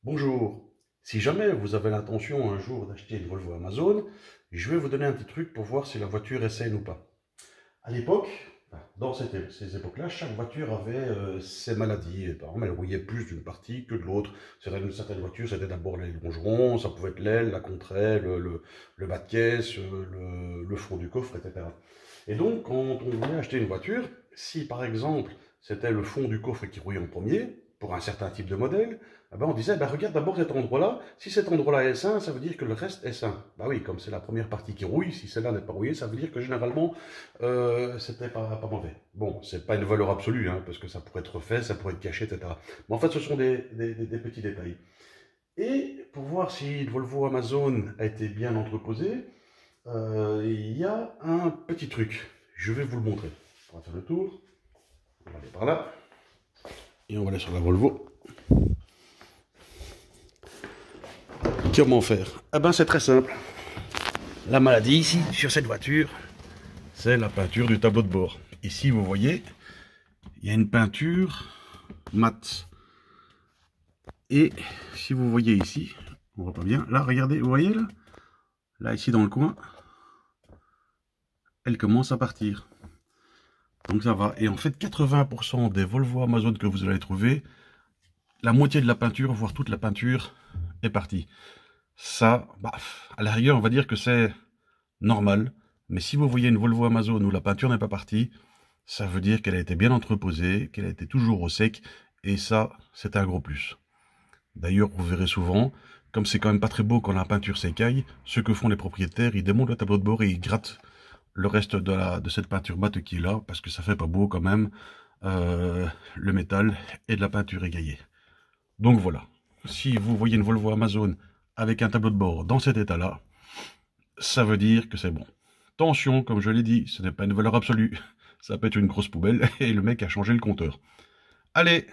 Bonjour, si jamais vous avez l'intention un jour d'acheter une Volvo Amazon, je vais vous donner un petit truc pour voir si la voiture est saine ou pas. À l'époque, dans ces époques-là, chaque voiture avait ses maladies. Et par exemple, elle rouillait plus d'une partie que de l'autre. Certaines voitures, c'était d'abord les longerons, ça pouvait être l'aile, la contre-aile, le bas de caisse, le fond du coffre, etc. Et donc, quand on voulait acheter une voiture, si par exemple c'était le fond du coffre qui rouillait en premier, pour un certain type de modèle, eh ben on disait, ben regarde d'abord cet endroit-là, si cet endroit-là est sain, ça veut dire que le reste est sain. Bah oui, comme c'est la première partie qui rouille, si celle-là n'est pas rouillée, ça veut dire que généralement, c'était pas mauvais. Bon, c'est pas une valeur absolue, hein, parce que ça pourrait être fait, ça pourrait être caché, etc. Mais en fait, ce sont des petits détails. Et pour voir si le Volvo Amazon a été bien entreposé, il y a un petit truc. Je vais vous le montrer. On va faire le tour. On va aller par là. Et on va aller sur la Volvo. Comment faire? Eh ben c'est très simple. La maladie ici, sur cette voiture, c'est la peinture du tableau de bord. Ici, vous voyez, il y a une peinture mate. Et si vous voyez ici, on voit pas bien. Là, regardez, vous voyez là? Là, ici dans le coin, elle commence à partir. Donc ça va. Et en fait, 80% des Volvo Amazon que vous allez trouver, la moitié de la peinture, voire toute la peinture, est partie. Ça, bah, à la rigueur, on va dire que c'est normal. Mais si vous voyez une Volvo Amazon où la peinture n'est pas partie, ça veut dire qu'elle a été bien entreposée, qu'elle a été toujours au sec. Et ça, c'est un gros plus. D'ailleurs, vous verrez souvent, comme c'est quand même pas très beau quand la peinture s'écaille, ce que font les propriétaires, ils démontent le tableau de bord et ils grattent le reste de cette peinture mate qui est là, parce que ça fait pas beau quand même, le métal et de la peinture égaillée. Donc voilà, si vous voyez une Volvo Amazon avec un tableau de bord dans cet état-là, ça veut dire que c'est bon. Attention, comme je l'ai dit, ce n'est pas une valeur absolue. Ça peut être une grosse poubelle et le mec a changé le compteur. Allez,